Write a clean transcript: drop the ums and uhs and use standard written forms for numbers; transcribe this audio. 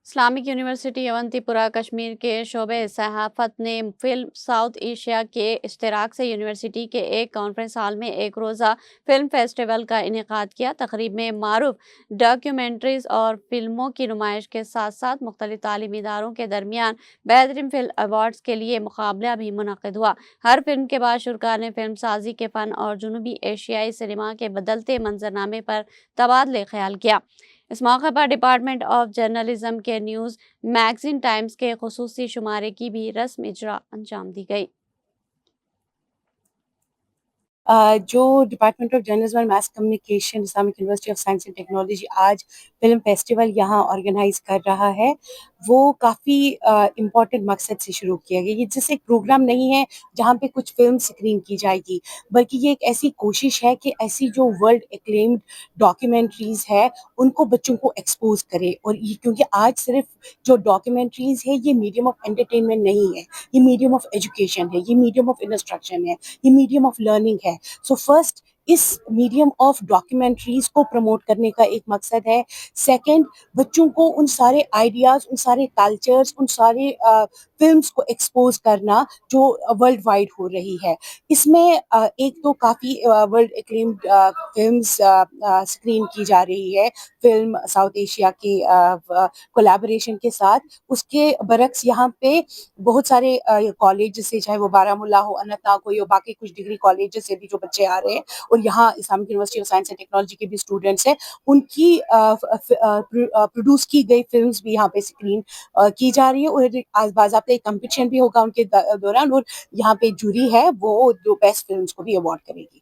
Islamic university Awantipora Kashmir के शोबे सहाफ़त ने फ़िल्म साउथ एशिया के इश्तराक से यूनिवर्सिटी के एक कॉन्फ्रेंस हॉल में एक रोज़ा फ़िल्म फेस्टिवल का इनेकाद किया। तकरीब में मारूफ डॉक्यूमेंट्रीज़ और फिल्मों की नुमाइश के साथ साथ मुख्तलिफ तालीमी इदारों के दरमियान बेहतरीन फिल्म अवार्ड्स के लिए मुकाबला भी मुनक़िद हुआ। हर फिल्म के बाद शुरा ने फिल्म साजी के फ़न और जनूबी एशियाई सिनेमा के बदलते मंजरनामे पर तबादले ख्याल किया। इस मौके पर डिपार्टमेंट ऑफ जर्नलिज्म के न्यूज़ मैगजीन टाइम्स के खुसूसी शुमारे की भी रस्म इजरा अंजाम दी गई। जो department of journalism and mass communication Islamic university of science and technology आज फिल्म फेस्टिवल यहाँ ऑर्गेनाइज कर रहा है, वो काफ़ी इम्पोर्टेंट मकसद से शुरू किया गया। ये जैसे एक प्रोग्राम नहीं है जहाँ पे कुछ फिल्म स्क्रीन की जाएगी, बल्कि ये एक ऐसी कोशिश है कि ऐसी जो वर्ल्ड एक्लेम्ड डॉक्यूमेंट्रीज है उनको बच्चों को एक्सपोज करे। और ये क्योंकि आज सिर्फ जो डॉक्यूमेंट्रीज है ये मीडियम ऑफ एंटरटेनमेंट नहीं है, ये मीडियम ऑफ एजुकेशन है, ये मीडियम ऑफ इंस्ट्रक्शन है, ये मीडियम ऑफ लर्निंग है। सो फर्स्ट इस मीडियम ऑफ डॉक्यूमेंट्रीज को प्रमोट करने का एक मकसद है। सेकंड, बच्चों को उन सारे आइडियाज, उन सारे कल्चर्स, उन सारे फिल्म्स को एक्सपोज करना जो वर्ल्ड वाइड हो रही है। इसमें एक तो काफ़ी वर्ल्ड एक्लेम्ड फिल्म्स स्क्रीन की जा रही है, फिल्म साउथ एशिया के कोलैबोरेशन के साथ। उसके बरक्स यहाँ पे बहुत सारे कॉलेज से, चाहे वो बारामूला हो, अनंतनाग हो, या बाकी कुछ डिग्री कॉलेज से भी जो बच्चे आ रहे हैं, और यहाँ Islamic university of science and technology के भी स्टूडेंट्स हैं, उनकी प्रोड्यूस की गई फिल्म्स भी यहाँ पे स्क्रीन की जा रही है। और आज बाज़ाब्ता एक कंपटीशन भी होगा उनके दौरान, और यहाँ पे जूरी है वो जो बेस्ट फिल्म्स को भी अवार्ड करेगी।